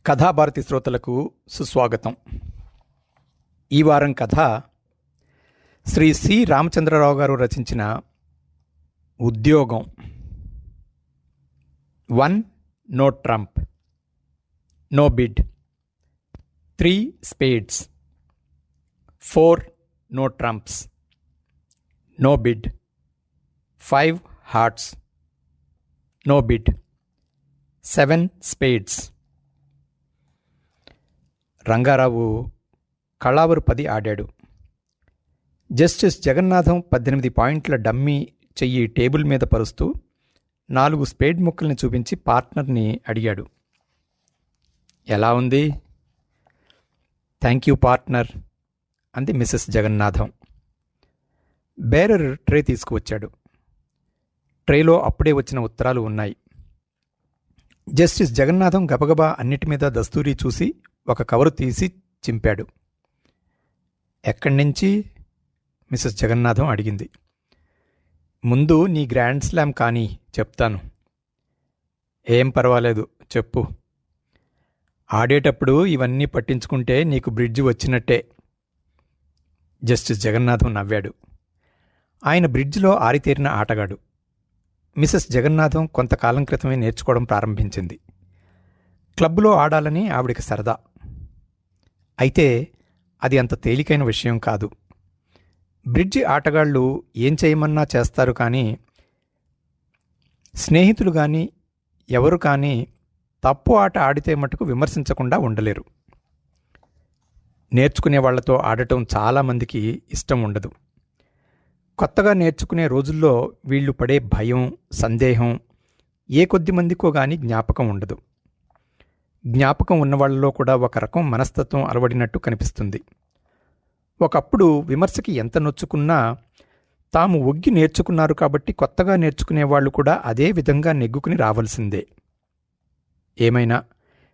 కథాభారతి శ్రోతలకు సుస్వాగతం. ఈ వారం కథ శ్రీ సి రామచంద్రరావు గారు రచించిన ఉద్యోగం. 1. No trump, no bid. 3 spades. 4 no trumps, no bid. 5 hearts, no bid. 7 spades. Rangarao కళావరు 10 ఆడాడు. జస్టిస్ జగన్నాథం 18 పాయింట్ల డమ్మీ చెయ్యి టేబుల్ మీద పరుస్తూ 4 స్పేడ్ ముక్కల్ని చూపించి పార్ట్నర్ని అడిగాడు. ఎలా ఉంది? థ్యాంక్ యూ పార్ట్నర్ అంది మిసెస్ జగన్నాథం. బేరర్ ట్రే తీసుకువచ్చాడు. ట్రేలో అప్పుడే వచ్చిన ఉత్తరాలు ఉన్నాయి. జస్టిస్ జగన్నాథం గబగబా అన్నిటి మీద దస్తూరి చూసి ఒక కవరు తీసి చింపాడు. ఎక్కడి నుంచి? మిసెస్ జగన్నాథం అడిగింది. ముందు నీ గ్రాండ్ స్లామ్ కానీ చెప్తాను. ఏం పర్వాలేదు చెప్పు. ఆడేటప్పుడు ఇవన్నీ పట్టించుకుంటే నీకు బ్రిడ్జ్ వచ్చినట్టే. జస్టిస్ జగన్నాథం నవ్వాడు. ఆయన బ్రిడ్జ్లో ఆరితేరిన ఆటగాడు. మిసెస్ జగన్నాథం కొంతకాలం క్రితమే నేర్చుకోవడం ప్రారంభించింది. క్లబ్లో ఆడాలని ఆవిడికి సరదా. అయితే అది అంత తేలికైన విషయం కాదు. బ్రిడ్జి ఆటగాళ్ళు ఏం చేయమన్నా చేస్తారు, కానీ స్నేహితులు కానీ ఎవరు కానీ తప్పు ఆట ఆడితే మటుకు విమర్శించకుండా ఉండలేరు. నేర్చుకునే వాళ్లతో ఆడటం చాలామందికి ఇష్టం ఉండదు. కొత్తగా నేర్చుకునే రోజుల్లో వీళ్ళు పడే భయం, సందేహం ఏ కొద్ది మందికో కానీ జ్ఞాపకం ఉండదు. జ్ఞాపకం ఉన్నవాళ్లలో కూడా ఒక రకం మనస్తత్వం అలవడినట్టు కనిపిస్తుంది. ఒకప్పుడు విమర్శకి ఎంత నొచ్చుకున్నా తాము ఒగ్గి నేర్చుకున్నారు కాబట్టి కొత్తగా నేర్చుకునేవాళ్లు కూడా అదే విధంగా నెగ్గుకుని రావలసిందే. ఏమైనా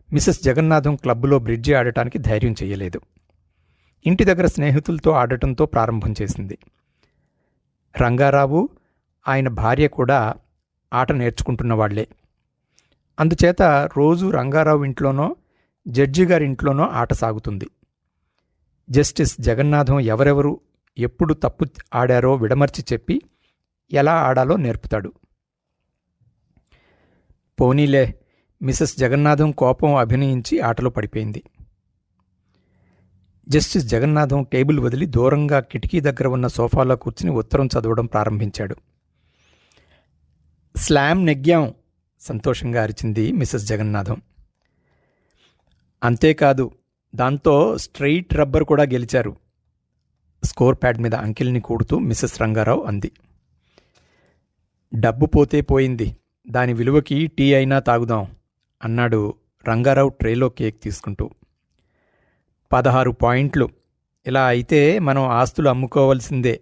మిసెస్ జగన్నాథం క్లబ్లో బ్రిడ్జి ఆడటానికి ధైర్యం చేయలేదు. ఇంటి దగ్గర స్నేహితులతో ఆడటంతో ప్రారంభం చేసింది. రంగారావు, ఆయన భార్య కూడా ఆట నేర్చుకుంటున్నవాళ్లే. అందుచేత రోజు రంగారావు ఇంట్లోనో జడ్జి గారి ఇంట్లోనో ఆట సాగుతుంది. జస్టిస్ జగన్నాథం ఎవరెవరు ఎప్పుడు తప్పు ఆడారో విడమర్చి చెప్పి ఎలా ఆడాలో నేర్పుతాడు. పోనీలే, మిసెస్ జగన్నాథం కోపం అభినయించి ఆటలో పడిపోయింది. జస్టిస్ జగన్నాథం టేబుల్ వదిలి దూరంగా కిటికీ దగ్గర ఉన్న సోఫాలో కూర్చుని ఉత్తరం చదవడం ప్రారంభించాడు. స్లామ్ నెగ్గాం, సంతోషంగా అరిచింది మిసెస్ జగన్నాథం. అంతేకాదు, దాంతో స్ట్రెయిట్ రబ్బర్ కూడా గెలిచారు. స్కోర్ ప్యాడ్ మీద అంకెల్ని కూడుతూ మిసెస్ రంగారావు అంది. డబ్బు పోతే పోయింది, దాని విలువకి టీ అయినా తాగుదాం అన్నాడు రంగారావు ట్రేలో కేక్ తీసుకుంటూ. 16 పాయింట్లు. ఇలా అయితే మనం ఆస్తులు అమ్ముకోవాల్సిందే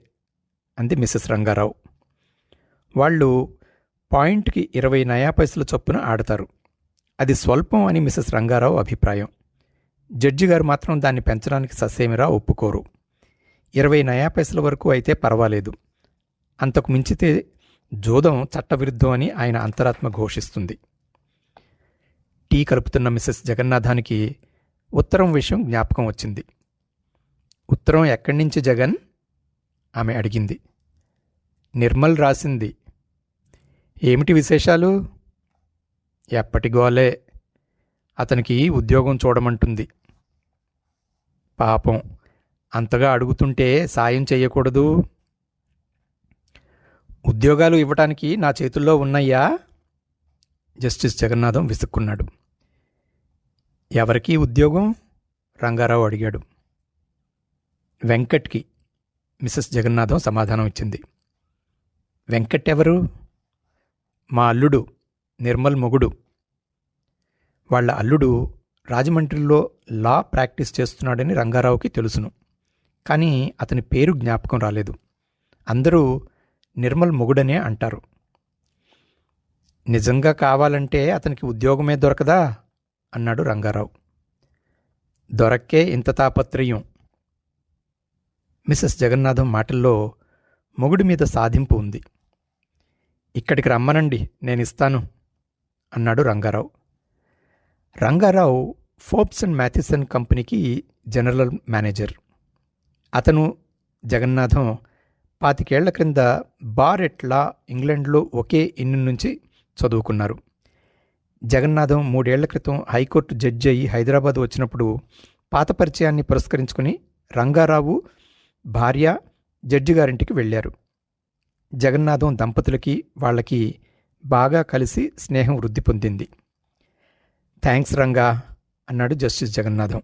అంది మిసెస్ రంగారావు. వాళ్ళు పాయింట్కి 20 నయా పైసల చొప్పున ఆడతారు. అది స్వల్పం అని మిసెస్ రంగారావు అభిప్రాయం. జడ్జి గారు మాత్రం దాన్ని పెంచడానికి ససేమిరా ఒప్పుకోరు. 20 నయా పైసల వరకు అయితే పర్వాలేదు, అంతకు మించితే జోదం చట్టవిరుద్ధం అని ఆయన అంతరాత్మ ఘోషిస్తుంది. టీ కలుపుతున్న మిసెస్ జగన్నాథానికి ఉత్తరం విషయం జ్ఞాపకం వచ్చింది. ఉత్తరం ఎక్కడి నుంచి జగన్? ఆమె అడిగింది. నిర్మల్ రాసింది. ఏమిటి విశేషాలు? ఎప్పటిగోలే, అతనికి ఉద్యోగం చూడమంటుంది. పాపం, అంతగా అడుగుతుంటే సాయం చెయ్యకూడదు. ఉద్యోగాలు ఇవ్వటానికి నా చేతుల్లో ఉన్నాయా? జస్టిస్ జగన్నాథం విసుక్కున్నాడు. ఎవరికి ఉద్యోగం? రంగారావు అడిగాడు. వెంకట్కి, మిసెస్ జగన్నాథం సమాధానం ఇచ్చింది. వెంకట్ ఎవరు? మా అల్లుడు, నిర్మల్ మొగుడు. వాళ్ళ అల్లుడు రాజమండ్రిలో లా ప్రాక్టీస్ చేస్తున్నాడని రంగారావుకి తెలుసును. కానీ అతని పేరు జ్ఞాపకం రాలేదు. అందరూ నిర్మల్ మొగుడనే అంటారు. నిజంగా కావాలంటే అతనికి ఉద్యోగమే దొరకదా అన్నాడు రంగారావు. దొరక్కే ఇంత తాపత్రయం. మిసెస్ జగన్నాథం మాటల్లో మొగుడి మీద సాధింపు ఉంది. ఇక్కడికి రమ్మనండి, నేనిస్తాను అన్నాడు రంగారావు. రంగారావు ఫోర్బ్స్ అండ్ మ్యాథిసన్ కంపెనీకి జనరల్ మేనేజర్. అతను జగన్నాథం 25 ఏళ్ల క్రింద బార్ ఎట్ లా ఇంగ్లండ్లో ఒకే ఇన్ను నుంచి చదువుకున్నారు. జగన్నాథం 3 ఏళ్ల క్రితం హైకోర్టు జడ్జి అయి హైదరాబాద్ వచ్చినప్పుడు పాత పరిచయాన్ని పురస్కరించుకుని రంగారావు భార్య జడ్జి గారింటికి వెళ్ళారు. జగన్నాథం దంపతులకి వాళ్ళకి బాగా కలిసి స్నేహం వృద్ధి పొందింది. థ్యాంక్స్ రంగా అన్నాడు జస్టిస్ జగన్నాథం.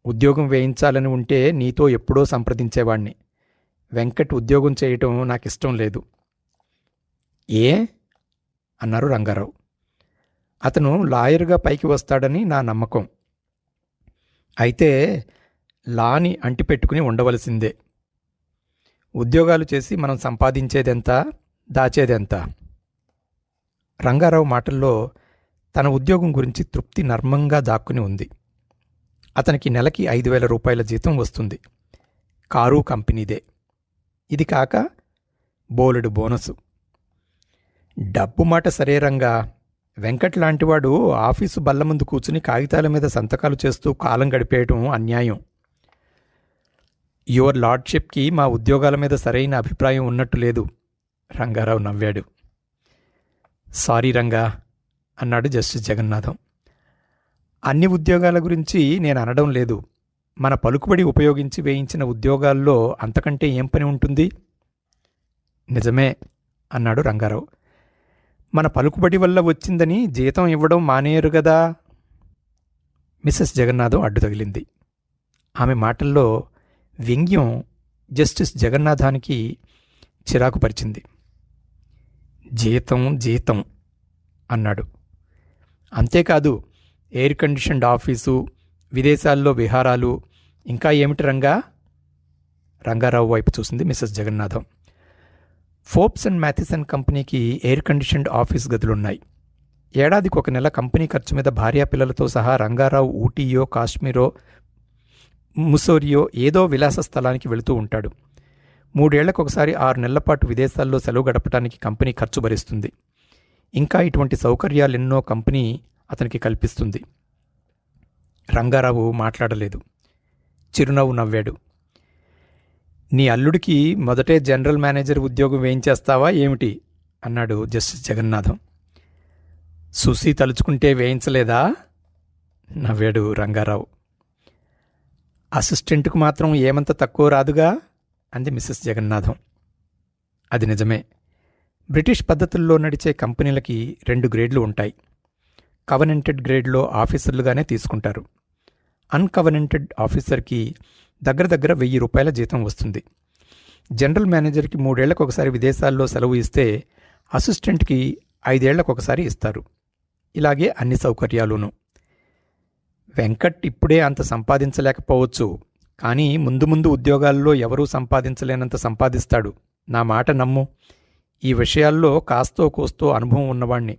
ఉద్యోగం వేయించాలని ఉంటే నీతో ఎప్పుడో సంప్రదించేవాణ్ణి. వెంకట్ ఉద్యోగం చేయటం నాకిష్టం లేదు. ఏ అన్నారు రంగారావు. అతను లాయర్గా పైకి వస్తాడని నా నమ్మకం. అయితే లాని అంటిపెట్టుకుని ఉండవలసిందే. ఉద్యోగాలు చేసి మనం సంపాదించేదెంత, దాచేదెంత? రంగారావు మాటల్లో తన ఉద్యోగం గురించి తృప్తి నర్మంగా దాక్కుని ఉంది. అతనికి నెలకి 5,000 రూపాయల జీతం వస్తుంది. కారు కంపెనీదే. ఇది కాక బోలెడు బోనసు. డబ్బు మాట సరే రంగా, వెంకట్ లాంటివాడు ఆఫీసు బల్ల ముందు కూర్చుని కాగితాల మీద సంతకాలు చేస్తూ కాలం గడిపేయటం అన్యాయం. యువర్ లార్డ్షిప్కి మా ఉద్యోగాల మీద సరైన అభిప్రాయం ఉన్నట్టు లేదు. రంగారావు నవ్వాడు. సారీ రంగా అన్నాడు జస్టిస్ జగన్నాథం. అన్ని ఉద్యోగాల గురించి నేను అనడం లేదు. మన పలుకుబడి ఉపయోగించి వేయించిన ఉద్యోగాల్లో అంతకంటే ఏం పని ఉంటుంది? నిజమే అన్నాడు రంగారావు. మన పలుకుబడి వల్ల వచ్చిందని జీతం ఇవ్వడం మానేయరు గదా? మిసెస్ జగన్నాథం అడ్డు తగిలింది. ఆమె మాటల్లో వ్యంగ్యం జస్టిస్ జగన్నాథానికి చిరాకు పరిచింది. జీతం జీతం అన్నాడు. అంతేకాదు, ఎయిర్ కండిషన్డ్ ఆఫీసు, విదేశాల్లో విహారాలు, ఇంకా ఏమిటి రంగా? రంగారావు వైపు చూసింది మిసెస్ జగన్నాథం. ఫోర్బ్స్ అండ్ మ్యాథిసన్ కంపెనీకి ఎయిర్ కండిషన్డ్ ఆఫీస్ గదులున్నాయి. ఏడాదికి 1 నెల కంపెనీ ఖర్చు మీద భార్యాపిల్లలతో సహా రంగారావు ఊటీయో, కాశ్మీరో, ముసోరియో ఏదో విలాస స్థలానికి వెళుతూ ఉంటాడు. 3 ఏళ్లకొకసారి 6 నెలల పాటు విదేశాల్లో సెలవు గడపడానికి కంపెనీ ఖర్చు భరిస్తుంది. ఇంకా ఇటువంటి సౌకర్యాలెన్నో కంపెనీ అతనికి కల్పిస్తుంది. రంగారావు మాట్లాడలేదు. చిరునవ్వు నవ్వాడు. నీ అల్లుడికి మొదటే జనరల్ మేనేజర్ ఉద్యోగం వేయించేస్తావా ఏమిటి? అన్నాడు జస్టిస్ జగన్నాథం. సుసి తలుచుకుంటే వేయించలేదా? నవ్వాడు రంగారావు. అసిస్టెంట్కు మాత్రం ఏమంత తక్కువ రాదుగా అంది మిసెస్ జగన్నాథం. అది నిజమే. బ్రిటిష్ పద్ధతుల్లో నడిచే కంపెనీలకి 2 గ్రేడ్లు ఉంటాయి. కవనెంటెడ్ గ్రేడ్లో ఆఫీసర్లుగానే తీసుకుంటారు. అన్కవనెంటెడ్ ఆఫీసర్కి దగ్గర 1,000 రూపాయల జీతం వస్తుంది. జనరల్ మేనేజర్కి 3 ఏళ్లకొకసారి విదేశాల్లో సెలవు ఇస్తే అసిస్టెంట్కి 5 ఏళ్లకొకసారి ఇస్తారు. ఇలాగే అన్ని సౌకర్యాలును. వెంకట్ ఇప్పుడే అంత సంపాదించలేకపోవచ్చు, కానీ ముందు ముందు ఉద్యోగాల్లో ఎవరూ సంపాదించలేనంత సంపాదిస్తాడు. నా మాట నమ్ము. ఈ విషయాల్లో కాస్తో కోస్తో అనుభవం ఉన్నవాణ్ణి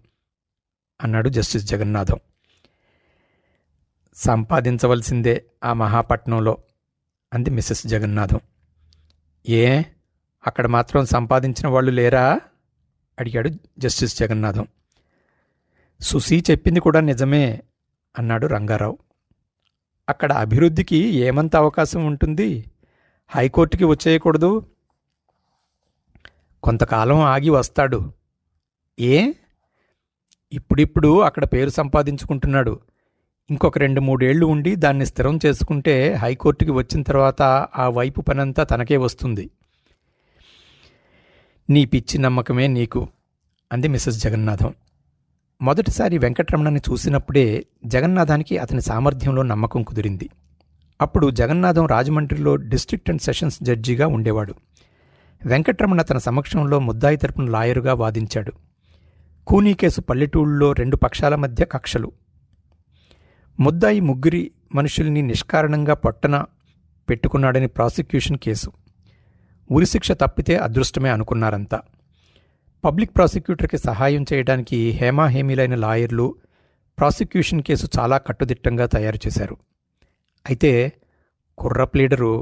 అన్నాడు జస్టిస్ జగన్నాథం. సంపాదించవలసిందే ఆ మహాపట్నంలో అంది మిసెస్ జగన్నాథం. ఏ, అక్కడ మాత్రం సంపాదించిన వాళ్ళు లేరా? అడిగాడు జస్టిస్ జగన్నాథం. సుసి చెప్పింది కూడా నిజమే అన్నాడు రంగారావు. అక్కడ అభివృద్ధికి ఏమంత అవకాశం ఉంటుంది? హైకోర్టుకి వచ్చేయకూడదు? కొంతకాలం ఆగి వస్తాడు. ఏ, ఇప్పుడిప్పుడు అక్కడ పేరు సంపాదించుకుంటున్నాడు. ఇంకొక 2-3 ఏళ్లు ఉండి దాన్ని స్థిరం చేసుకుంటే హైకోర్టుకి వచ్చిన తర్వాత ఆ వైపు పనంతా తనకే వస్తుంది. నీ పిచ్చి నమ్మకమే నీకు అంది మిసెస్ జగన్నాథం. మొదటిసారి వెంకటరమణని చూసినప్పుడే జగన్నాథానికి అతని సామర్థ్యంలో నమ్మకం కుదిరింది. అప్పుడు జగన్నాథం రాజమండ్రిలో డిస్ట్రిక్ట్ అండ్ సెషన్స్ జడ్జిగా ఉండేవాడు. వెంకటరమణ తన సమక్షంలో ముద్దాయి తరపున లాయరుగా వాదించాడు. కూనీ కేసు పల్లెటూళ్ళలో 2 పక్షాల మధ్య కక్షలు. ముద్దాయి 3 మనుషుల్ని నిష్కారణంగా పొట్టన పెట్టుకున్నాడని ప్రాసిక్యూషన్ కేసు. ఉరిశిక్ష తప్పితే అదృష్టమే అనుకున్నారంతా. పబ్లిక్ ప్రాసిక్యూటర్కి సహాయం చేయడానికి హేమాహేమీలైన లాయర్లు ప్రాసిక్యూషన్ కేసు చాలా కట్టుదిట్టంగా తయారు చేశారు. అయితే కుర్ర ప్లీడరు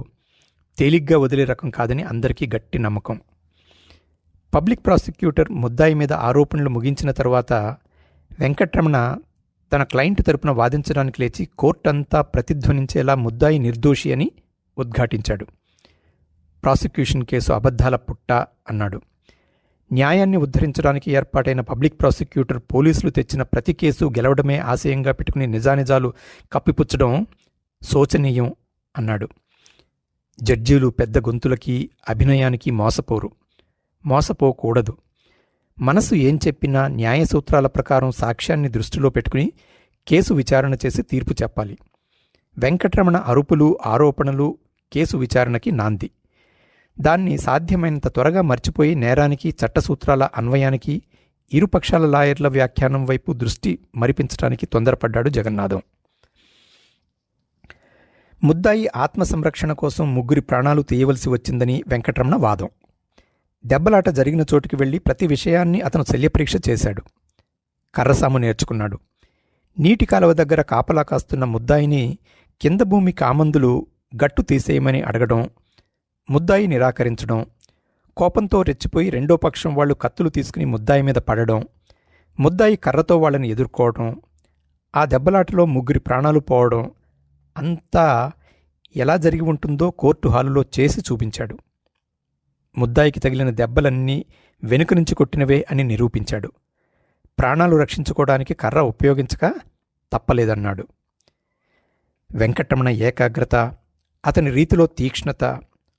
తేలిగ్గా వదిలే రకం కాదని అందరికీ గట్టి నమ్మకం. పబ్లిక్ ప్రాసిక్యూటర్ ముద్దాయి మీద ఆరోపణలు ముగించిన తర్వాత వెంకటరమణ తన క్లయింట్ తరపున వాదించడానికి లేచి కోర్టంతా ప్రతిధ్వనించేలా ముద్దాయి నిర్దోషి అని ఉద్ఘాటించాడు. ప్రాసిక్యూషన్ కేసు అబద్ధాల పుట్ట అన్నాడు. న్యాయాన్ని ఉద్ధరించడానికి ఏర్పాటైన పబ్లిక్ ప్రాసిక్యూటర్ పోలీసులు తెచ్చిన ప్రతి కేసు గెలవడమే ఆశయంగా పెట్టుకుని నిజానిజాలు కప్పిపుచ్చడం శోచనీయం అన్నాడు. జడ్జీలు పెద్ద గొంతులకి అభినయానికి మోసపోకూడదు. మనసు ఏం చెప్పినా న్యాయ సూత్రాల ప్రకారం సాక్ష్యాన్ని దృష్టిలో పెట్టుకుని కేసు విచారణ చేసి తీర్పు చెప్పాలి. వెంకటరమణ అరుపులు ఆరోపణలు కేసు విచారణకి నాంది. దాన్ని సాధ్యమైనంత త్వరగా మర్చిపోయి నేరానికి చట్టసూత్రాల అన్వయానికి ఇరుపక్షాల లాయర్ల వ్యాఖ్యానం వైపు దృష్టి మరిపించడానికి తొందరపడ్డాడు జగన్నాథం. ముద్దాయి ఆత్మసంరక్షణ కోసం 3 ప్రాణాలు తీయవలసి వచ్చిందని వెంకటరమణ వాదం. దెబ్బలాట జరిగిన చోటుకి వెళ్లి ప్రతి విషయాన్ని అతను శల్యపరీక్ష చేశాడు. కర్రసాము నేర్చుకున్నాడు. నీటి కాలువ దగ్గర కాపలా కాస్తున్న ముద్దాయిని కింద భూమి కామందులు గట్టు తీసేయమని అడగడం, ముద్దాయి నిరాకరించడం, కోపంతో రెచ్చిపోయి రెండో పక్షం వాళ్లు కత్తులు తీసుకుని ముద్దాయి మీద పడడం, ముద్దాయి కర్రతో వాళ్ళని ఎదుర్కోవడం, ఆ దెబ్బలాటలో 3 ప్రాణాలు పోవడం అంతా ఎలా జరిగి ఉంటుందో కోర్టు హాలులో చేసి చూపించాడు. ముద్దాయికి తగిలిన దెబ్బలన్నీ వెనుక నుంచి కొట్టినవే అని నిరూపించాడు. ప్రాణాలు రక్షించుకోవడానికి కర్ర ఉపయోగించక తప్పలేదన్నాడు. వెంకటరమణ ఏకాగ్రత, అతని రీతిలో తీక్ష్ణత,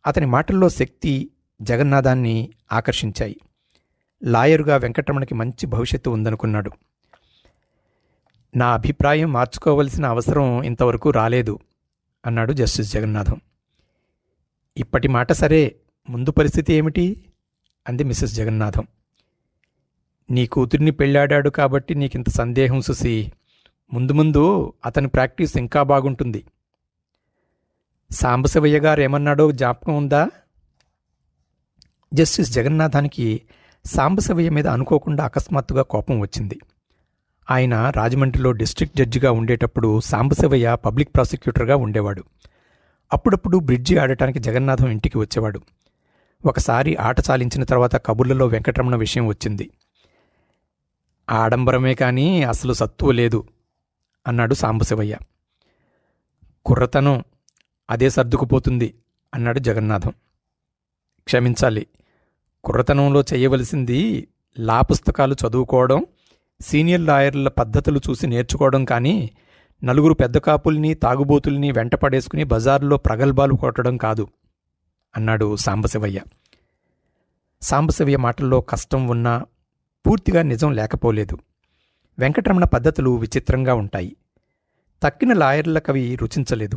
అతని మాటల్లో శక్తి జగన్నాథాన్ని ఆకర్షించాయి. లాయరుగా వెంకటరమణకి మంచి భవిష్యత్తు ఉందనుకున్నాడు. నా అభిప్రాయం మార్చుకోవలసిన అవసరం ఇంతవరకు రాలేదు అన్నాడు జస్టిస్ జగన్నాథం. ఇప్పటి మాట సరే, ముందు పరిస్థితి ఏమిటి అంది మిసెస్ జగన్నాథం. నీ కూతుర్ని పెళ్ళాడాడు కాబట్టి నీకింత సందేహం సుసి. ముందు ముందు అతని ప్రాక్టీస్ ఇంకా బాగుంటుంది. సాంబశివయ్య గారు ఏమన్నాడో జ్ఞాపకం ఉందా? జస్టిస్ జగన్నాథానికి సాంబశివయ్య మీద అనుకోకుండా అకస్మాత్తుగా కోపం వచ్చింది. ఆయన రాజమండ్రిలో డిస్ట్రిక్ట్ జడ్జిగా ఉండేటప్పుడు సాంబశివయ్య పబ్లిక్ ప్రాసిక్యూటర్గా ఉండేవాడు. అప్పుడప్పుడు బ్రిడ్జి ఆడటానికి జగన్నాథం ఇంటికి వచ్చేవాడు. ఒకసారి ఆట చాలించిన తర్వాత కబుర్లలో వెంకటరమణ విషయం వచ్చింది. ఆడంబరమే కానీ అసలు సత్తువ లేదు అన్నాడు సాంబశివయ్య. కుర్రతనం అదే సర్దుకుపోతుంది అన్నాడు జగన్నాథం. క్షమించాలి, కుర్రతనంలో చేయవలసింది లా పుస్తకాలు చదువుకోవడం, సీనియర్ లాయర్ల పద్ధతులు చూసి నేర్చుకోవడం కానీ నలుగురు పెద్ద కాపుల్ని తాగుబోతుల్ని వెంటపడేసుకుని బజారులో ప్రగల్భాలు కొట్టడం కాదు అన్నాడు సాంబశివయ్య. సాంబశివయ్య మాటల్లో కష్టం ఉన్నా పూర్తిగా నిజం లేకపోలేదు. వెంకటరమణ పద్ధతులు విచిత్రంగా ఉంటాయి. తక్కిన లాయర్లకవి రుచించలేదు.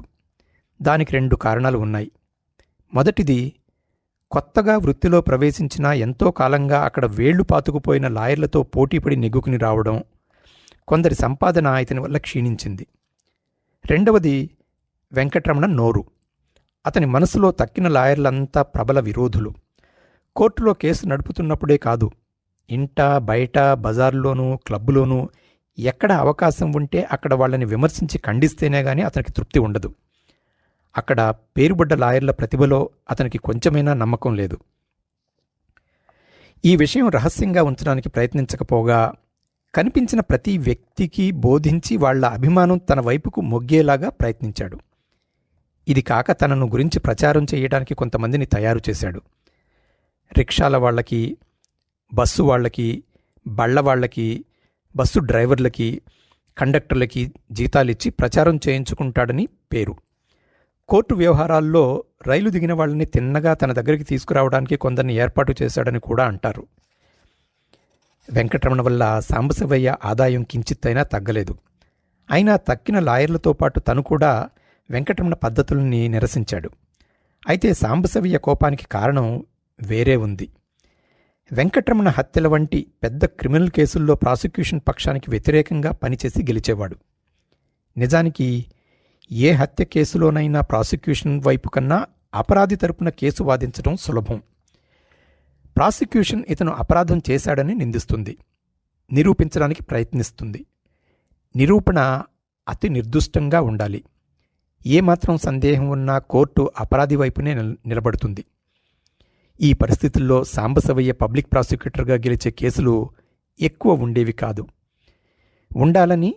దానికి 2 కారణాలు ఉన్నాయి. మొదటిది, కొత్తగా వృత్తిలో ప్రవేశించినా ఎంతో కాలంగా అక్కడ వేళ్లు పాతుకుపోయిన లాయర్లతో పోటీపడి నెగ్గుకుని రావడం, కొందరి సంపాదన ఇతని వల్ల క్షీణించింది. రెండవది, వెంకటరమణ నోరు. అతని మనసులో తక్కిన లాయర్లంతా ప్రబల విరోధులు. కోర్టులో కేసు నడుపుతున్నప్పుడే కాదు, ఇంట బయట బజార్లోనూ క్లబ్బులోనూ ఎక్కడ అవకాశం ఉంటే అక్కడ వాళ్ళని విమర్శించి ఖండిస్తేనే గానీ అతనికి తృప్తి ఉండదు. అక్కడ పేరుబడ్డ లాయర్ల ప్రతిభలో అతనికి కొంచెమైనా నమ్మకం లేదు. ఈ విషయం రహస్యంగా ఉంచడానికి ప్రయత్నించకపోగా కనిపించిన ప్రతి వ్యక్తికి బోధించి వాళ్ల అభిమానం తన వైపుకు మొగ్గేలాగా ప్రయత్నించాడు. ఇది కాక తనను గురించి ప్రచారం చేయడానికి కొంతమందిని తయారు చేశాడు. రిక్షాల వాళ్లకి, బస్సు వాళ్లకి, బళ్లవాళ్లకి, బస్సు డ్రైవర్లకి, కండక్టర్లకి జీతాలిచ్చి ప్రచారం చేయించుకుంటాడని పేరు. కోర్టు వ్యవహారాల్లో రైలు దిగిన వాళ్ళని తిన్నగా తన దగ్గరికి తీసుకురావడానికి కొందరిని ఏర్పాటు చేశాడని కూడా అంటారు. వెంకటరమణ వల్ల సాంబశివయ్య ఆదాయం కించిత్తైనా తగ్గలేదు. అయినా తక్కిన లాయర్లతో పాటు తను కూడా వెంకటరమణ పద్ధతుల్ని నిరసించాడు. అయితే సాంబశివయ్య కోపానికి కారణం వేరే ఉంది. వెంకటరమణ హత్యల వంటి పెద్ద క్రిమినల్ కేసుల్లో ప్రాసిక్యూషన్ పక్షానికి వ్యతిరేకంగా పనిచేసి గెలిచేవాడు. నిజానికి ఏ హత్య కేసులోనైనా ప్రాసిక్యూషన్ వైపు కన్నా అపరాధి తరపున కేసు వాదించడం సులభం. ప్రాసిక్యూషన్ ఇతను అపరాధం చేశాడని నిందిస్తుంది, నిరూపించడానికి ప్రయత్నిస్తుంది. నిరూపణ అతి నిర్దుష్టంగా ఉండాలి. ఏమాత్రం సందేహం ఉన్నా కోర్టు అపరాధి వైపునే నిలబడుతుంది. ఈ పరిస్థితుల్లో సాంబశివయ్య పబ్లిక్ ప్రాసిక్యూటర్గా గెలిచే కేసులు ఎక్కువ ఉండేవి కాదు. ఉండాలని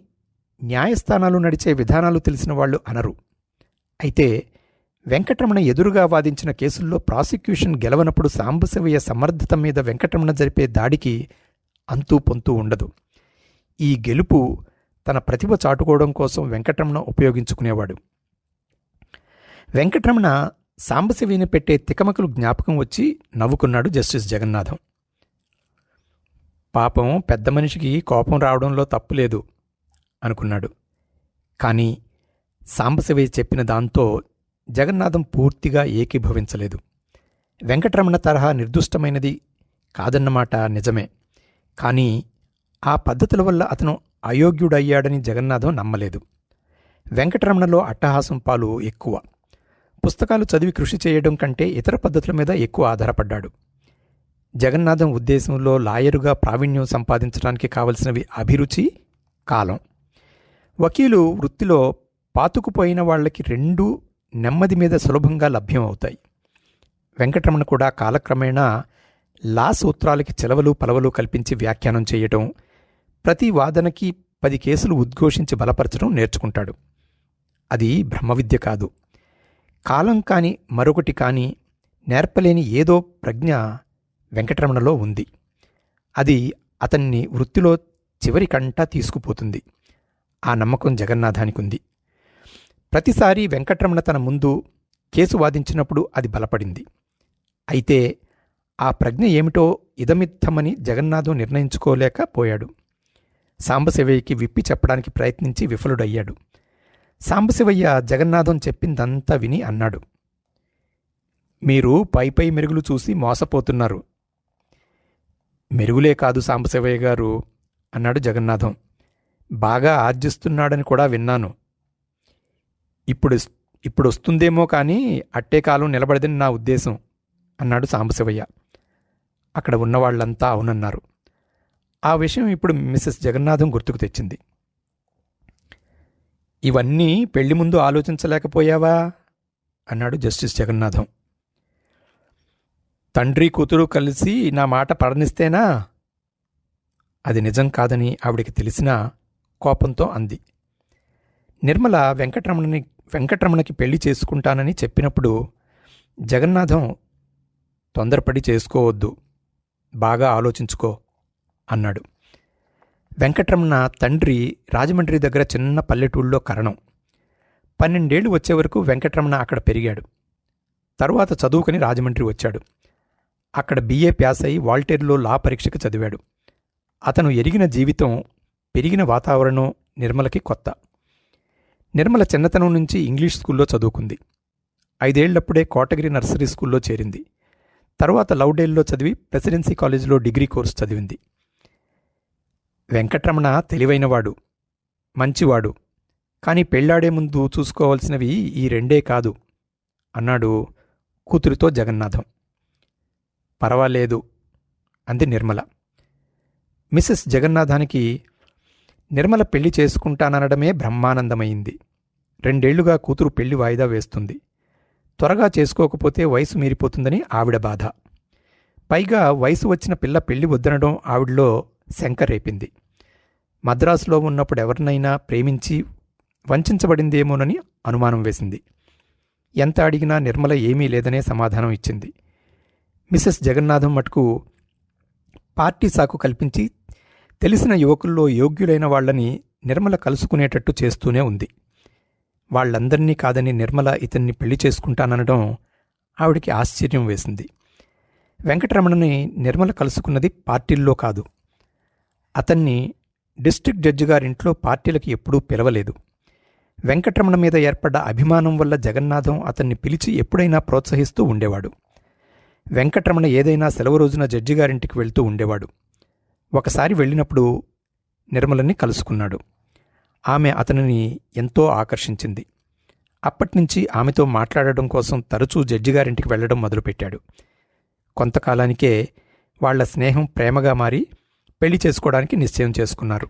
న్యాయస్థానాలు నడిచే విధానాలు తెలిసిన వాళ్ళు అనరు. అయితే వెంకటరమణ ఎదురుగా వాదించిన కేసుల్లో ప్రాసిక్యూషన్ గెలవనప్పుడు సాంబశివయ్య సమర్థత మీద వెంకటరమణ జరిపే దాడికి అంతూ పొంతూ ఉండదు. ఈ గెలుపు తన ప్రతిభ చాటుకోవడం కోసం వెంకటరమణ ఉపయోగించుకునేవాడు. వెంకటరమణ సాంబశివయ్యని పెట్టే తికమకలు జ్ఞాపకం వచ్చి నవ్వుకున్నాడు జస్టిస్ జగన్నాథం. పాపం పెద్ద మనిషికి కోపం రావడంలో తప్పులేదు అనుకున్నాడు. కానీ సాంబశివయ్య చెప్పిన దాంతో జగన్నాథం పూర్తిగా ఏకీభవించలేదు. వెంకటరమణ తరహా నిర్దుష్టమైనది కాదన్నమాట నిజమే. కానీ ఆ పద్ధతుల వల్ల అతను అయోగ్యుడయ్యాడని జగన్నాథం నమ్మలేదు. వెంకటరమణలో అట్టహాసం పాలు ఎక్కువ. పుస్తకాలు చదివి కృషి చేయడం కంటే ఇతర పద్ధతుల మీద ఎక్కువ ఆధారపడ్డాడు. జగన్నాథం ఉద్దేశంలో లాయరుగా ప్రావీణ్యం సంపాదించడానికి కావలసినవి అభిరుచి, కాలం. వకీలు వృత్తిలో పాతుకుపోయిన వాళ్లకి రెండూ నెమ్మది మీద సులభంగా లభ్యం అవుతాయి. వెంకటరమణ కూడా కాలక్రమేణా లా సూత్రాలకి చెలవలు పలవలు కల్పించి వ్యాఖ్యానం చేయటం, ప్రతి వాదనకి 10 కేసులు ఉద్ఘోషించి బలపరచడం నేర్చుకుంటాడు. అది బ్రహ్మవిద్య కాదు. కాలం కాని మరొకటి కానీ నేర్పలేని ఏదో ప్రజ్ఞ వెంకటరమణలో ఉంది. అది అతన్ని వృత్తిలో చివరికంటా తీసుకుపోతుంది. ఆ నమ్మకం జగన్నాథానికి ఉంది. ప్రతిసారి వెంకటరమణ తన ముందు కేసు వాదించినప్పుడు అది బలపడింది. అయితే ఆ ప్రజ్ఞ ఏమిటో ఇదమిత్తమని జగన్నాథం నిర్ణయించుకోలేకపోయాడు. సాంబశివయ్యకి విప్పి చెప్పడానికి ప్రయత్నించి విఫలుడయ్యాడు. సాంబశివయ్య జగన్నాథం చెప్పిందంతా విని అన్నాడు, మీరు పై మెరుగులు చూసి మోసపోతున్నారు. మెరుగులే కాదు సాంబశివయ్య గారు అన్నాడు జగన్నాథం. బాగా ఆర్జిస్తున్నాడని కూడా విన్నాను. ఇప్పుడు వస్తుందేమో కానీ అట్టే కాలం నిలబడదని నా ఉద్దేశం అన్నాడు సాంబశివయ్య. అక్కడ ఉన్నవాళ్లంతా అవునన్నారు. ఆ విషయం ఇప్పుడు మిసెస్ జగన్నాథం గుర్తుకు తెచ్చింది. ఇవన్నీ పెళ్లి ముందు ఆలోచించలేకపోయావా అన్నాడు జస్టిస్ జగన్నాథం. తండ్రి కూతురు కలిసి నా మాట పడనిస్తేనా? అది నిజం కాదని ఆవిడికి తెలిసినా కోపంతో అంది. నిర్మల వెంకటరమణకి పెళ్లి చేసుకుంటానని చెప్పినప్పుడు జగన్నాథం తొందరపడి చేసుకోవద్దు, బాగా ఆలోచించుకో అన్నాడు. వెంకటరమణ తండ్రి రాజమండ్రి దగ్గర చిన్న పల్లెటూళ్ళలో కరణం. 12 ఏళ్లు వచ్చే వరకు వెంకటరమణ అక్కడ పెరిగాడు. తరువాత చదువుకుని రాజమండ్రి వచ్చాడు. అక్కడ BA పాస్ అయి వాల్టేర్లో లా పరీక్షకు చదివాడు. అతను ఎరిగిన జీవితం, పెరిగిన వాతావరణం నిర్మలకి కొత్త. నిర్మల చిన్నతనం నుంచి ఇంగ్లీష్ స్కూల్లో చదువుకుంది. 5 ఏళ్లప్పుడే కోటగిరి నర్సరీ స్కూల్లో చేరింది. తరువాత లౌడేల్లో చదివి ప్రెసిడెన్సీ కాలేజీలో డిగ్రీ కోర్సు చదివింది. వెంకటరమణ తెలివైనవాడు, మంచివాడు. కానీ పెళ్లాడే ముందు చూసుకోవాల్సినవి ఈ 2 కాదు అన్నాడు కూతురితో జగన్నాథం. పర్వాలేదు అంది నిర్మల. మిసెస్ జగన్నాథానికి నిర్మల పెళ్లి చేసుకుంటాననడమే బ్రహ్మానందమైంది. 2 ఏళ్లుగా కూతురు పెళ్లి వాయిదా వేస్తుంది. త్వరగా చేసుకోకపోతే వయసు మీరిపోతుందని ఆవిడ బాధ. పైగా వయసు వచ్చిన పిల్ల పెళ్లి వద్దనడం ఆవిడలో శంక రేపింది. మద్రాసులో ఉన్నప్పుడు ఎవరినైనా ప్రేమించి వంచబడిందేమోనని అనుమానం వేసింది. ఎంత అడిగినా నిర్మల ఏమీ లేదనే సమాధానం ఇచ్చింది. మిసెస్ జగన్నాథం మటుకు పార్టీ సాకు కల్పించి తెలిసిన యువకుల్లో యోగ్యులైన వాళ్లని నిర్మల కలుసుకునేటట్టు చేస్తూనే ఉంది. వాళ్లందరినీ కాదని నిర్మల ఇతన్ని పెళ్లి చేసుకుంటాననడం ఆవిడికి ఆశ్చర్యం వేసింది. వెంకటరమణని నిర్మల కలుసుకున్నది పార్టీల్లో కాదు. అతన్ని డిస్ట్రిక్ట్ జడ్జి గారింట్లో పార్టీలకి ఎప్పుడూ పిలవలేదు. వెంకటరమణ మీద ఏర్పడ్డ అభిమానం వల్ల జగన్నాథం అతన్ని పిలిచి ఎప్పుడైనా ప్రోత్సహిస్తూ ఉండేవాడు. వెంకటరమణ ఏదైనా సెలవు రోజున జడ్జిగారింటికి వెళ్తూ ఉండేవాడు. ఒకసారి వెళ్ళినప్పుడు నిర్మలని కలుసుకున్నాడు. ఆమె అతనిని ఎంతో ఆకర్షించింది. అప్పట్నుంచి ఆమెతో మాట్లాడడం కోసం తరచూ జడ్జిగారింటికి వెళ్లడం మొదలుపెట్టాడు. కొంతకాలానికే వాళ్ల స్నేహం ప్రేమగా మారి పెళ్లి చేసుకోవడానికి నిశ్చయం చేసుకున్నారు.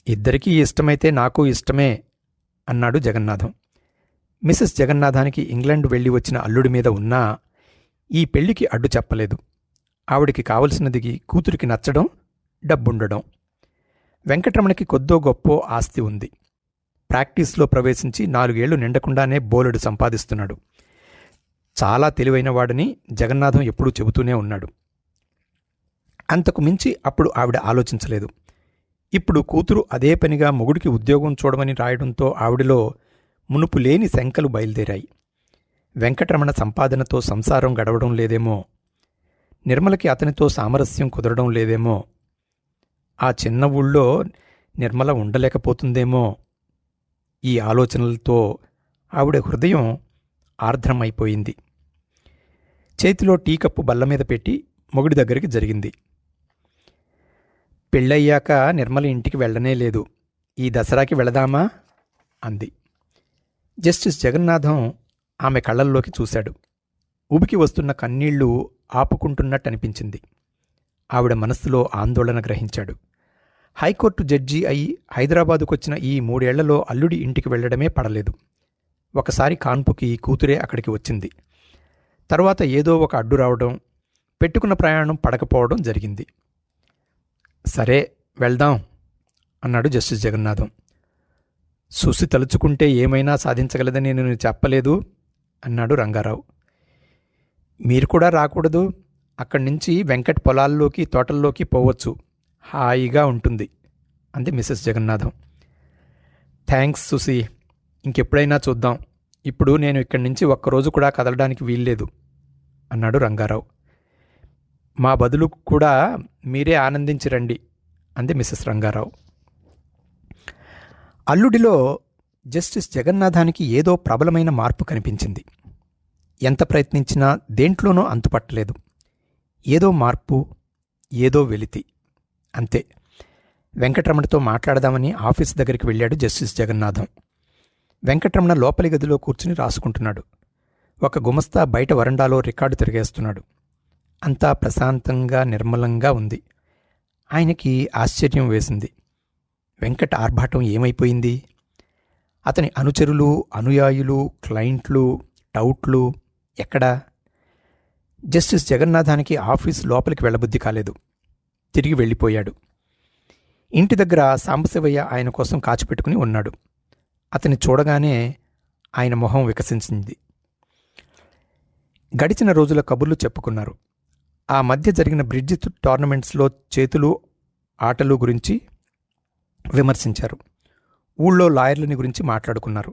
ఇద్దరికీ ఇష్టమైతే నాకు ఇష్టమే అన్నాడు జగన్నాథం. మిసెస్ జగన్నాథానికి ఇంగ్లాండ్ వెళ్ళి వచ్చిన అల్లుడి మీద ఉన్నా ఈ పెళ్లికి అడ్డు చెప్పలేదు. ఆవిడికి కావలసినది కూతురికి నచ్చడం, డబ్బుండడం. వెంకటరమణకి కొద్దో గొప్పో ఆస్తి ఉంది. ప్రాక్టీస్లో ప్రవేశించి 4 ఏళ్లు నిండకుండానే బోలెడు సంపాదిస్తున్నాడు. చాలా తెలివైనవాడని జగన్నాథం ఎప్పుడూ చెబుతూనే ఉన్నాడు. అంతకు మించి అప్పుడు ఆవిడ ఆలోచించలేదు. ఇప్పుడు కూతురు అదే పనిగా మొగుడికి ఉద్యోగం చూడమని రాయడంతో ఆవిడలో మునుపు లేని శంకలు బయలుదేరాయి. వెంకటరమణ సంపాదనతో సంసారం గడవడం లేదేమో, నిర్మలకి అతనితో సామరస్యం కుదరడం లేదేమో, ఆ చిన్న ఊళ్ళో నిర్మల ఉండలేకపోతుందేమో. ఈ ఆలోచనలతో ఆవిడ హృదయం ఆర్ద్రమైపోయింది. చేతిలో టీ కప్పు బల్లమీద పెట్టి మొగుడి దగ్గరికి జరిగింది. పెళ్ళయ్యాక నిర్మల ఇంటికి వెళ్ళనే లేదు. ఈ దసరాకి వెళదామా అంది. జస్టిస్ జగన్నాథం ఆమె కళ్ళల్లోకి చూశాడు. ఉబికి వస్తున్న కన్నీళ్లు ఆపుకుంటున్నట్టు అనిపించింది. ఆవిడ మనస్సులో ఆందోళన గ్రహించాడు. హైకోర్టు జడ్జి అయి హైదరాబాదుకొచ్చిన ఈ 3 ఏళ్లలో అల్లుడి ఇంటికి వెళ్లడమే పడలేదు. ఒకసారి కాన్పుకి కూతురే అక్కడికి వచ్చింది. తరువాత ఏదో ఒక అడ్డు రావడం, పెట్టుకున్న ప్రయాణం పడకపోవడం జరిగింది. సరే వెళ్దాం అన్నాడు జస్టిస్ జగన్నాథం. సుసి తలుచుకుంటే ఏమైనా సాధించగలదని నేను చెప్పలేదు అన్నాడు రంగారావు. మీరు కూడా రాకూడదు. అక్కడి నుంచి వెంకట్ పొలాల్లోకి తోటల్లోకి పోవచ్చు, హాయిగా ఉంటుంది అంది మిసెస్ జగన్నాథం. థ్యాంక్స్ సుసి, ఇంకెప్పుడైనా చూద్దాం. ఇప్పుడు నేను ఇక్కడి నుంచి ఒక్కరోజు కూడా కదలడానికి వీల్లేదు అన్నాడు రంగారావు. మా బదులు కూడా మీరే ఆనందించి రండి అంది మిసెస్ రంగారావు. అల్లుడిలో జస్టిస్ జగన్నాథానికి ఏదో ప్రబలమైన మార్పు కనిపించింది. ఎంత ప్రయత్నించినా దేంట్లోనూ అంతుపట్టలేదు. ఏదో మార్పు, ఏదో వెలితి, అంతే. వెంకటరమణతో మాట్లాడదామని ఆఫీస్ దగ్గరికి వెళ్ళాడు జస్టిస్ జగన్నాథం. వెంకటరమణ లోపలి గదిలో కూర్చుని రాసుకుంటున్నాడు. ఒక గుమస్తా బయట వరండాలో రికార్డు తిరిగేస్తున్నాడు. అంతా ప్రశాంతంగా నిర్మలంగా ఉంది. ఆయనకి ఆశ్చర్యం వేసింది. వెంకట ఆర్భాటం ఏమైపోయింది? అతని అనుచరులు, అనుయాయులు, క్లయింట్లు, టౌట్లు ఎక్కడా? జస్టిస్ జగన్నాథానికి ఆఫీస్ లోపలికి వెళ్ళబుద్ధి కాలేదు. తిరిగి వెళ్ళిపోయాడు. ఇంటి దగ్గర సాంబశివయ్య ఆయన కోసం కాచిపెట్టుకుని ఉన్నాడు. అతన్ని చూడగానే ఆయన మొహం వికసించింది. గడిచిన రోజుల కబుర్లు చెప్పుకున్నారు. ఆ మధ్య జరిగిన బ్రిడ్జ్ టోర్నమెంట్స్లో చేతులు, ఆటలు గురించి విమర్శించారు. ఊళ్ళో లాయర్లని గురించి మాట్లాడుకున్నారు.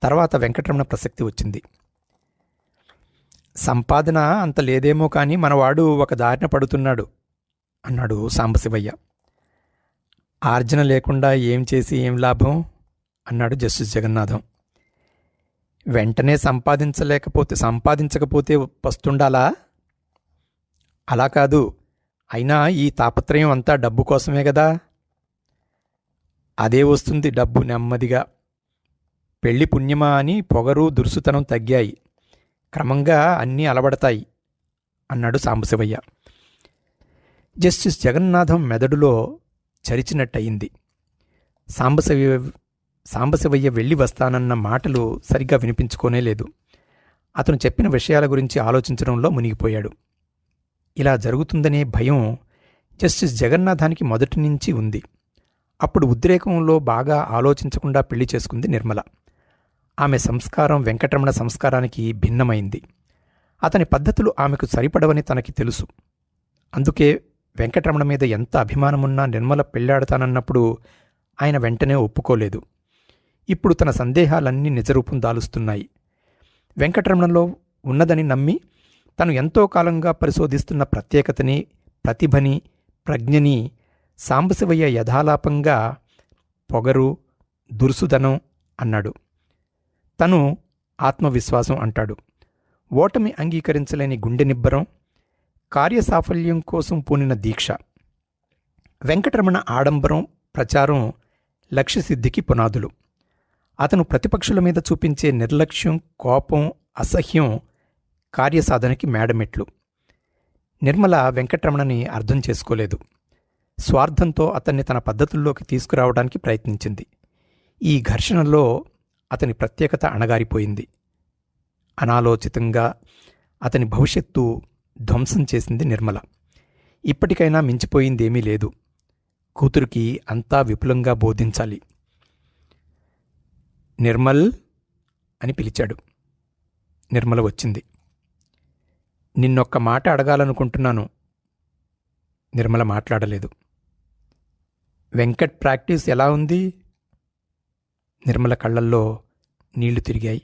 తర్వాత వెంకటరమణ ప్రసక్తి వచ్చింది. సంపాదన అంత లేదేమో కానీ మనవాడు ఒక దారిన పడుతున్నాడు అన్నాడు సాంబశివయ్య. ఆర్జన లేకుండా ఏం చేసి ఏం లాభం అన్నాడు జస్టిస్ జగన్నాథం. వెంటనే సంపాదించకపోతే వస్తుండాలా? అలా కాదు. అయినా ఈ తాపత్రయం అంతా డబ్బు కోసమే కదా. అదే వస్తుంది డబ్బు నెమ్మదిగా. పెళ్లి పుణ్యమా అని పొగరు, దురుసుతనం తగ్గాయి. క్రమంగా అన్నీ అలవడతాయి అన్నాడు సాంబశివయ్య. జస్టిస్ జగన్నాథం మెదడులో చరిచినట్టయింది. సాంబశివయ్య వెళ్ళి వస్తానన్న మాటలు సరిగ్గా వినిపించుకోనేలేదు. అతను చెప్పిన విషయాల గురించి ఆలోచించడంలో మునిగిపోయాడు. ఇలా జరుగుతుందనే భయం జస్టిస్ జగన్నాథానికి మొదటి నుంచి ఉంది. అప్పుడు ఉద్రేకంలో బాగా ఆలోచించకుండా పెళ్లి చేసుకుంది నిర్మల. ఆమె సంస్కారం వెంకటరమణ సంస్కారానికి భిన్నమైంది. అతని పద్ధతులు ఆమెకు సరిపడవని తనకి తెలుసు. అందుకే వెంకటరమణ మీద ఎంత అభిమానమున్నా నిర్మల పెళ్లాడతానన్నప్పుడు ఆయన వెంటనే ఒప్పుకోలేదు. ఇప్పుడు తన సందేహాలన్నీ నిజరూపం దాలుస్తున్నాయి. వెంకటరమణలో ఉన్నదని నమ్మి తను ఎంతో కాలంగా పరిశోధిస్తున్న ప్రత్యేకతని, ప్రతిభని, ప్రజ్ఞని సాంబశివయ్య యథాలాపంగా పొగరు, దురుసుదనం అన్నాడు. తను ఆత్మవిశ్వాసం అంటాడు. ఓటమి అంగీకరించలేని గుండె నిబ్బరం, కార్యసాఫల్యం కోసం పూనిన దీక్ష. వెంకటరమణ ఆడంబరం, ప్రచారం లక్ష్యసిద్ధికి పునాదులు. అతను ప్రతిపక్షుల మీద చూపించే నిర్లక్ష్యం, కోపం, అసహ్యం కార్యసాధనకి మేడమెట్లు. నిర్మల వెంకటరమణని అర్థం చేసుకోలేదు. స్వార్థంతో అతన్ని తన పద్ధతుల్లోకి తీసుకురావడానికి ప్రయత్నించింది. ఈ ఘర్షణలో అతని ప్రత్యేకత అణగారిపోయింది. అనాలోచితంగా అతని భవిష్యత్తు ధ్వంసం చేసింది నిర్మల. ఇప్పటికైనా మించిపోయిందేమీ లేదు. కూతురికి అంతా విపులంగా బోధించాలి. నిర్మల్ అని పిలిచాడు. నిర్మల వచ్చింది. నిన్నొక్క మాట అడగాలనుకుంటున్నాను. నిర్మల మాట్లాడలేదు. వెంకట్ ప్రాక్టీస్ ఎలా ఉంది? నిర్మల కళ్ళల్లో నీళ్లు తిరిగాయి.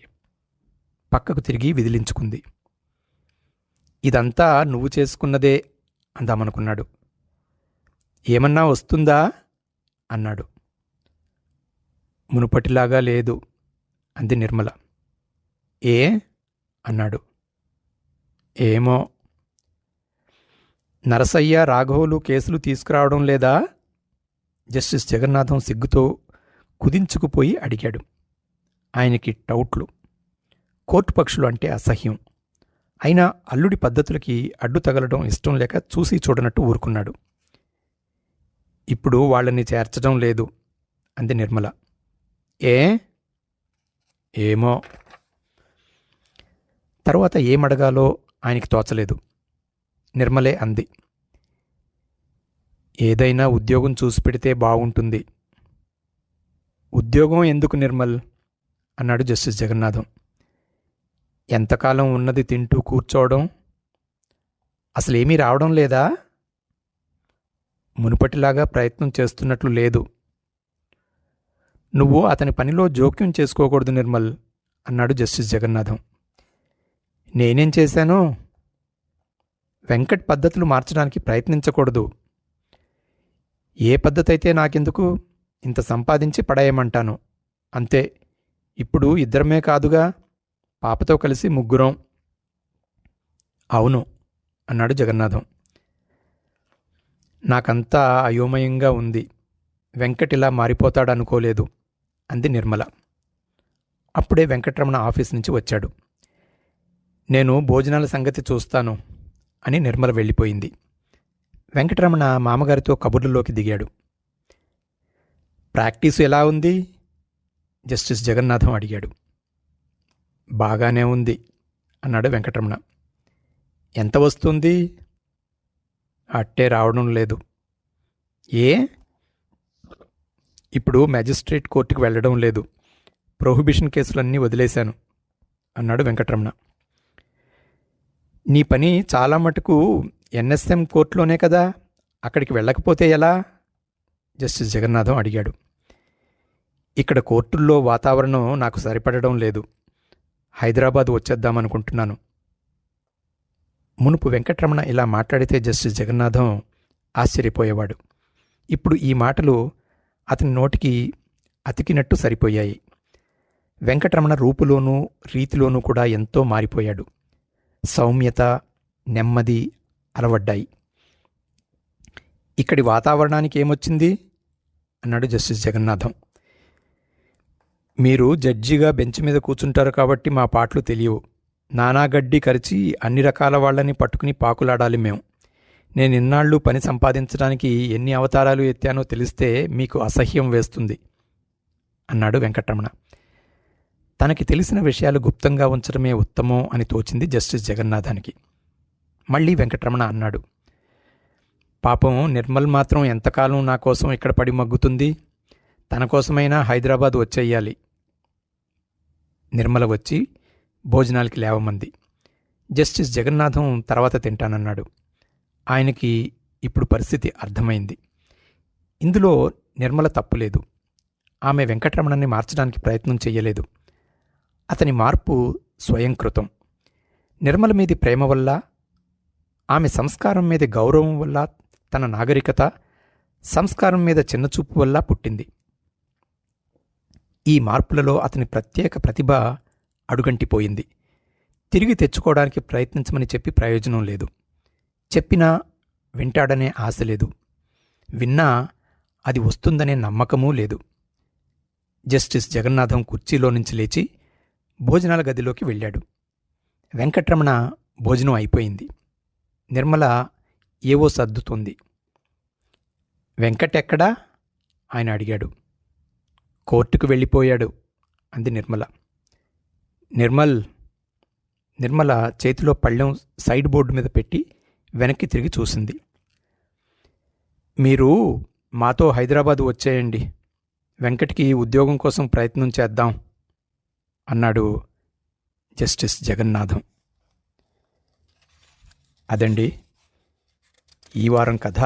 పక్కకు తిరిగి విదిలించుకుంది. ఇదంతా నువ్వు చేసుకున్నదే అందామనుకున్నాడు. ఏమన్నా వస్తుందా అన్నాడు. మునుపటిలాగా లేదు అంది నిర్మల. ఏ అన్నాడు. ఏమో. నరసయ్య రాఘవులు కేసులు తీసుకురావడం లేదా? జస్టిస్ జగన్నాథం సిగ్గుతో కుదించుకుపోయి అడిగాడు. ఆయనకి టౌట్లు. కోర్టు పక్షులు అంటే అసహ్యం. అయినా అల్లుడి పద్ధతులకి అడ్డు తగలడం ఇష్టం లేక చూసి చూడనట్టు ఊరుకున్నాడు. ఇప్పుడు వాళ్ళని చేర్చడం లేదు అంది నిర్మల. ఏ? ఏమో. తరువాత ఏమడగాలో ఆయనకి తోచలేదు. నిర్మలే అంది. ఏదైనా ఉద్యోగం చూసి పెడితే బాగుంటుంది. ఉద్యోగం ఎందుకు నిర్మల్ అన్నాడు జస్టిస్ జగన్నాథం. ఎంతకాలం ఉన్నది తింటూ కూర్చోవడం? అసలేమీ రావడం లేదా? మునుపటిలాగా ప్రయత్నం చేస్తున్నట్లు లేదు. నువ్వు అతని పనిలో జోక్యం చేసుకోకూడదు నిర్మల్ అన్నాడు జస్టిస్ జగన్నాథం. నేనేం చేశాను? వెంకట్ పద్ధతులు మార్చడానికి ప్రయత్నించకూడదు. ఏ పద్ధతి అయితే నాకెందుకు? ఇంత సంపాదించి పడేయమంటాను అంతే. ఇప్పుడు ఇద్దరమే కాదుగా, పాపతో కలిసి ముగ్గురం. అవును అన్నాడు జగన్నాథం. నాకంతా అయోమయంగా ఉంది. వెంకట్ ఇలా మారిపోతాడనుకోలేదు అంది నిర్మల. అప్పుడే వెంకటరమణ ఆఫీస్ నుంచి వచ్చాడు. నేను భోజనాల సంగతి చూస్తాను అని నిర్మల వెళ్ళిపోయింది. వెంకటరమణ మామగారితో కబుర్లలోకి దిగాడు. ప్రాక్టీసు ఎలా ఉంది? జస్టిస్ జగన్నాథం అడిగాడు. బాగానే ఉంది అన్నాడు వెంకటరమణ. ఎంత వస్తుంది? అట్టే రావడం లేదు. ఏ? ఇప్పుడు మ్యాజిస్ట్రేట్ కోర్టుకు వెళ్ళడం లేదు. ప్రొహిబిషన్ కేసులన్నీ వదిలేశాను అన్నాడు వెంకటరమణ. నీ పని చాలా మటుకు ఎన్ఎస్ఎం కోర్టులోనే కదా, అక్కడికి వెళ్ళకపోతే ఎలా? జస్టిస్ జగన్నాథం అడిగాడు. ఇక్కడ కోర్టుల్లో వాతావరణం నాకు సరిపడడం లేదు. హైదరాబాద్ వచ్చేద్దామనుకుంటున్నాను. మునుపు వెంకటరమణ ఇలా మాట్లాడితే జస్టిస్ జగన్నాథం ఆశ్చర్యపోయేవాడు. ఇప్పుడు ఈ మాటలు అతని నోటికి అతికినట్టు సరిపోయాయి. వెంకటరమణ రూపులోనూ రీతిలోనూ కూడా ఎంతో మారిపోయాడు. సౌమ్యత, నెమ్మది అలవడ్డాయి. ఇక్కడి వాతావరణానికి ఏమొచ్చింది అన్నాడు జస్టిస్ జగన్నాథం. మీరు జడ్జిగా బెంచ్ మీద కూర్చుంటారు కాబట్టి మా పాటలు తెలియవు. నానాగడ్డి కరిచి అన్ని రకాల వాళ్ళని పట్టుకుని పాకులాడాలి మేము. నేను ఇన్నాళ్ళు పని సంపాదించడానికి ఎన్ని అవతారాలు ఎత్తానో తెలిస్తే మీకు అసహ్యం వేస్తుంది అన్నాడు వెంకటరమణ. తనకి తెలిసిన విషయాలు గుప్తంగా ఉంచడమే ఉత్తమం అని తోచింది జస్టిస్ జగన్నాథానికి. మళ్ళీ వెంకటరమణ అన్నాడు. పాపం నిర్మల్ మాత్రం ఎంతకాలం నా కోసం ఇక్కడ పడి మగ్గుతుంది? తన కోసమైనా హైదరాబాద్ వచ్చేయాలి. నిర్మల వచ్చి భోజనాలకి లేవమంది. జస్టిస్ జగన్నాథం తర్వాత తింటానన్నాడు. ఆయనకి ఇప్పుడు పరిస్థితి అర్థమైంది. ఇందులో నిర్మల తప్పులేదు. ఆమె వెంకటరమణని మార్చడానికి ప్రయత్నం చెయ్యలేదు. అతని మార్పు స్వయంకృతం. నిర్మల మీది ప్రేమ వల్ల, ఆమె సంస్కారం మీద గౌరవం వల్ల, తన నాగరికత, సంస్కారం మీద చిన్నచూపు వల్ల పుట్టింది. ఈ మార్పులలో అతని ప్రత్యేక ప్రతిభ అడుగంటిపోయింది. తిరిగి తెచ్చుకోవడానికి ప్రయత్నించమని చెప్పి ప్రయోజనం లేదు. చెప్పినా వింటాడనే ఆశ లేదు. విన్నా అది వస్తుందనే నమ్మకమూ లేదు. జస్టిస్ జగన్నాథం కుర్చీలో నుంచి లేచి భోజనాల గదిలోకి వెళ్ళాడు. వెంకటరమణ భోజనం అయిపోయింది. నిర్మల ఏవో సర్దుతోంది. వెంకట్ ఎక్కడా ఆయన అడిగాడు. కోర్టుకు వెళ్ళిపోయాడు అంది నిర్మల. నిర్మల చేతిలో పళ్ళెం సైడ్ బోర్డు మీద పెట్టి వెనక్కి తిరిగి చూసింది. మీరు మాతో హైదరాబాదు వచ్చేయండి, వెంకట్కి ఉద్యోగం కోసం ప్రయత్నం చేద్దాం అన్నాడు జస్టిస్ జగన్నాథం. అదండి ఈ వారం కథ.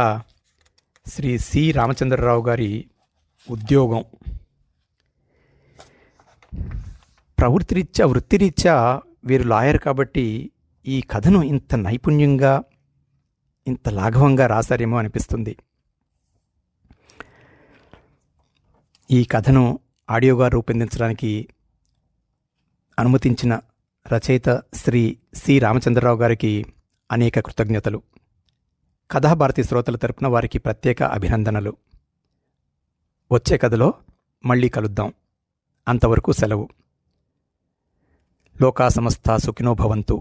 శ్రీ సి రామచంద్రరావు గారి ఉద్యోగం. వృత్తిరీత్యా వీరు లాయర్ కాబట్టి ఈ కథను ఇంత నైపుణ్యంగా, ఇంత లాఘవంగా రాశారేమో అనిపిస్తుంది. ఈ కథను ఆడియోగా రూపొందించడానికి అనుమతించిన రచయిత శ్రీ సి రామచంద్రరావు గారికి అనేక కృతజ్ఞతలు. కథాభారతి శ్రోతల తరపున వారికి ప్రత్యేక అభినందనలు. వచ్చే కథలో మళ్ళీ కలుద్దాం. అంతవరకు సెలవు. లోకా సమస్తా సుఖినో భవంతు.